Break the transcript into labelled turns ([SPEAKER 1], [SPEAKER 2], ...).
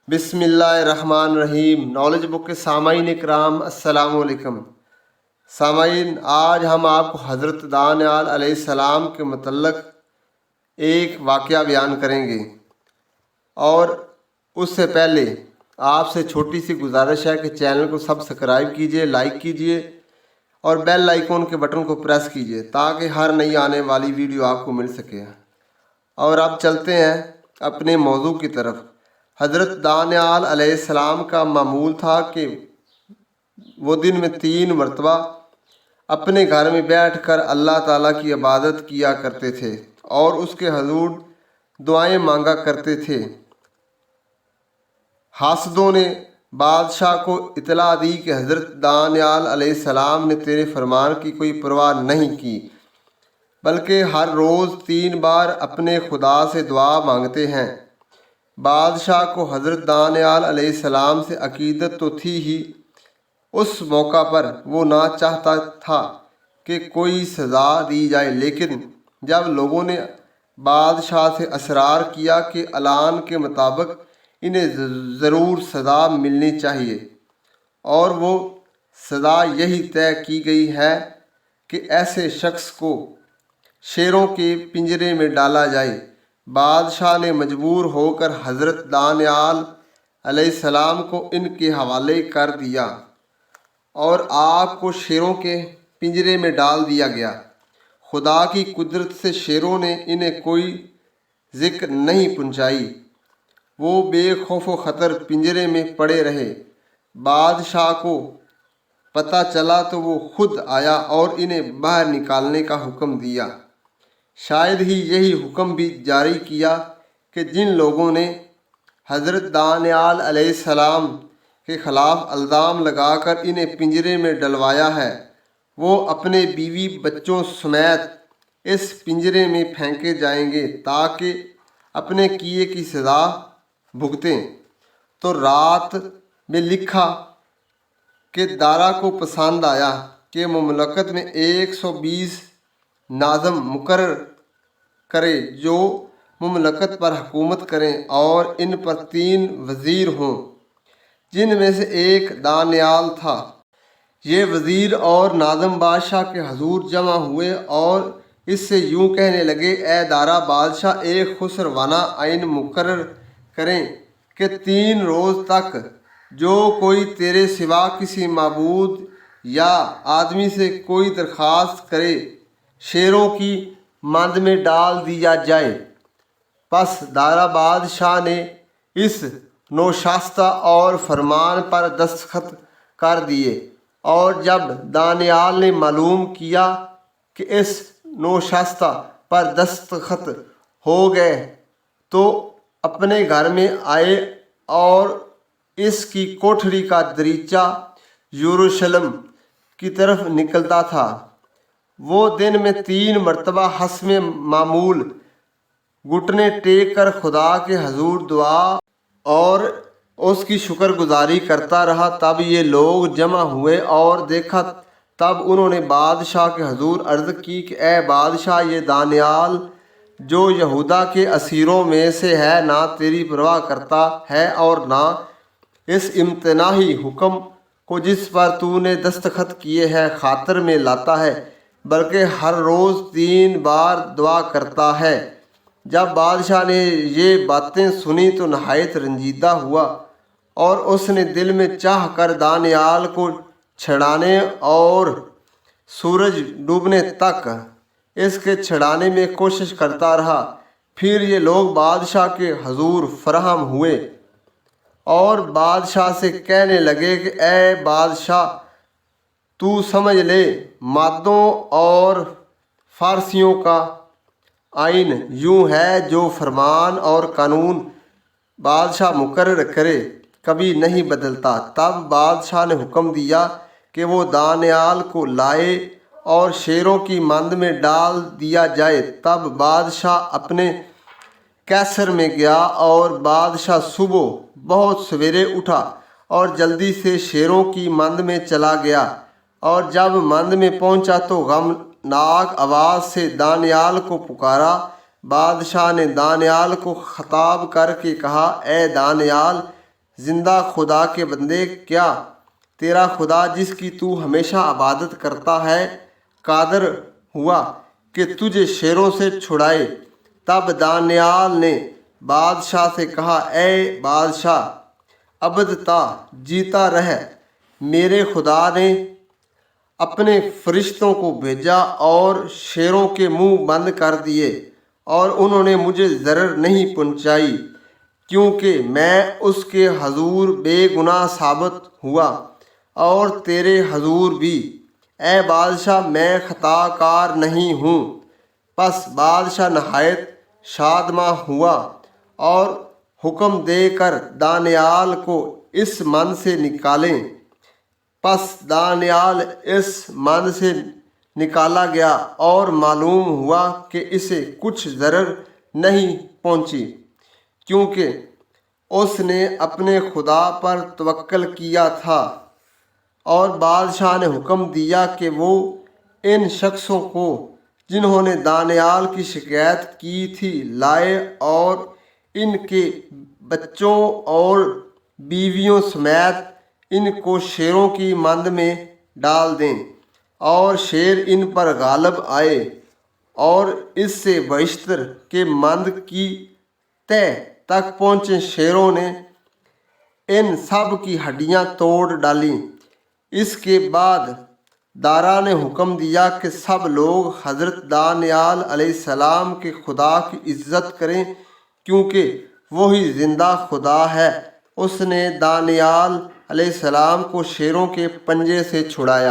[SPEAKER 1] بسم اللہ الرحمن الرحیم۔ نالج بک کے سامعین اکرام، السلام علیکم۔ سامعین، آج ہم آپ کو حضرت دانیال علیہ السلام کے متعلق ایک واقعہ بیان کریں گے، اور اس سے پہلے آپ سے چھوٹی سی گزارش ہے کہ چینل کو سبسکرائب کیجئے، لائک کیجئے اور بیل آئیکن کے بٹن کو پریس کیجئے تاکہ ہر نئی آنے والی ویڈیو آپ کو مل سکے۔ اور اب چلتے ہیں اپنے موضوع کی طرف۔ حضرت دانیال علیہ السلام کا معمول تھا کہ وہ دن میں 3 مرتبہ اپنے گھر میں بیٹھ کر اللہ تعالیٰ کی عبادت کیا کرتے تھے اور اس کے حضور دعائیں مانگا کرتے تھے۔ حاسدوں نے بادشاہ کو اطلاع دی کہ حضرت دانیال علیہ السلام نے تیرے فرمان کی کوئی پرواہ نہیں کی، بلکہ ہر روز 3 بار اپنے خدا سے دعا مانگتے ہیں۔ بادشاہ کو حضرت دانیال علیہ السلام سے عقیدت تو تھی ہی، اس موقع پر وہ نہ چاہتا تھا کہ کوئی سزا دی جائے، لیکن جب لوگوں نے بادشاہ سے اصرار کیا کہ اعلان کے مطابق انہیں ضرور سزا ملنی چاہیے، اور وہ سزا یہی طے کی گئی ہے کہ ایسے شخص کو شیروں کے پنجرے میں ڈالا جائے، بادشاہ نے مجبور ہو کر حضرت دانیال علیہ السلام کو ان کے حوالے کر دیا اور آپ کو شیروں کے پنجرے میں ڈال دیا گیا۔ خدا کی قدرت سے شیروں نے انہیں کوئی ذکر نہیں پہنچائی، وہ بے خوف و خطر پنجرے میں پڑے رہے۔ بادشاہ کو پتہ چلا تو وہ خود آیا اور انہیں باہر نکالنے کا حکم دیا۔ شاید ہی یہی حکم بھی جاری کیا کہ جن لوگوں نے حضرت دانیال علیہ السلام کے خلاف الزام لگا کر انہیں پنجرے میں ڈلوایا ہے، وہ اپنے بیوی بچوں سمیت اس پنجرے میں پھینکے جائیں گے تاکہ اپنے کیے کی سزا بھگتیں۔ تو رات میں لکھا کہ دارا کو پسند آیا کہ مملکت میں 120 ناظم مقرر کرے جو مملکت پر حکومت کریں، اور ان پر 3 وزیر ہوں، جن میں سے ایک دانیال تھا۔ یہ وزیر اور ناظم بادشاہ کے حضور جمع ہوئے اور اس سے یوں کہنے لگے، اے دارا بادشاہ، ایک خسروانہ آئین مقرر کریں کہ 3 روز تک جو کوئی تیرے سوا کسی معبود یا آدمی سے کوئی درخواست کرے، شیروں کی ماند میں ڈال دیا جائے۔ پس دارا بادشاہ نے اس نوشاستہ اور فرمان پر دستخط کر دیے، اور جب دانیال نے معلوم کیا کہ اس نوشاستہ پر دستخط ہو گئے تو اپنے گھر میں آئے، اور اس کی کوٹھری کا دریچہ یروشلم کی طرف نکلتا تھا۔ وہ دن میں 3 مرتبہ حسب معمول گھٹنے ٹیک کر خدا کے حضور دعا اور اس کی شکر گزاری کرتا رہا۔ تب یہ لوگ جمع ہوئے اور دیکھا، تب انہوں نے بادشاہ کے حضور عرض کی کہ اے بادشاہ، یہ دانیال جو یہودا کے اسیروں میں سے ہے، نہ تیری پرواہ کرتا ہے اور نہ اس امتناعی حکم کو جس پر تو نے دستخط کیے ہیں خاطر میں لاتا ہے، بلکہ ہر روز 3 بار دعا کرتا ہے۔ جب بادشاہ نے یہ باتیں سنی تو نہایت رنجیدہ ہوا، اور اس نے دل میں چاہ کر دانیال کو چھڑانے اور سورج ڈوبنے تک اس کے چھڑانے میں کوشش کرتا رہا۔ پھر یہ لوگ بادشاہ کے حضور فراہم ہوئے اور بادشاہ سے کہنے لگے کہ اے بادشاہ، تو سمجھ لے، مادوں اور فارسیوں کا آئین یوں ہے، جو فرمان اور قانون بادشاہ مقرر کرے کبھی نہیں بدلتا۔ تب بادشاہ نے حکم دیا کہ وہ دانیال کو لائے اور شیروں کی ماند میں ڈال دیا جائے۔ تب بادشاہ اپنے قیصر میں گیا، اور بادشاہ صبح بہت سویرے اٹھا اور جلدی سے شیروں کی ماند میں چلا گیا، اور جب ماند میں پہنچا تو غمناک آواز سے دانیال کو پکارا۔ بادشاہ نے دانیال کو خطاب کر کے کہا، اے دانیال، زندہ خدا کے بندے، کیا تیرا خدا جس کی تو ہمیشہ عبادت کرتا ہے قادر ہوا کہ تجھے شیروں سے چھڑائے؟ تب دانیال نے بادشاہ سے کہا، اے بادشاہ، ابد تا جیتا رہ، میرے خدا نے اپنے فرشتوں کو بھیجا اور شیروں کے منہ بند کر دیے، اور انہوں نے مجھے ضرر نہیں پہنچائی، کیونکہ میں اس کے حضور بے گناہ ثابت ہوا اور تیرے حضور بھی، اے بادشاہ، میں خطا کار نہیں ہوں۔ پس بادشاہ نہایت شادماں ہوا اور حکم دے کر دانیال کو اس من سے نکالیں۔ پس دانیال اس من سے نکالا گیا اور معلوم ہوا کہ اسے کچھ ضرر نہیں پہنچی، کیونکہ اس نے اپنے خدا پر توکل کیا تھا۔ اور بادشاہ نے حکم دیا کہ وہ ان شخصوں کو جنہوں نے دانیال کی شکایت کی تھی لائے اور ان کے بچوں اور بیویوں سمیت ان کو شیروں کی مند میں ڈال دیں، اور شیر ان پر غالب آئے اور اس سے بیشتر کے مند کی تہ تک پہنچے۔ شیروں نے ان سب کی ہڈیاں توڑ ڈالیں۔ اس کے بعد دارا نے حکم دیا کہ سب لوگ حضرت دانیال علیہ السلام کے خدا کی عزت کریں، کیونکہ وہی زندہ خدا ہے۔ اس نے دانیال علیہ السلام کو شیروں کے پنجے سے چھڑایا۔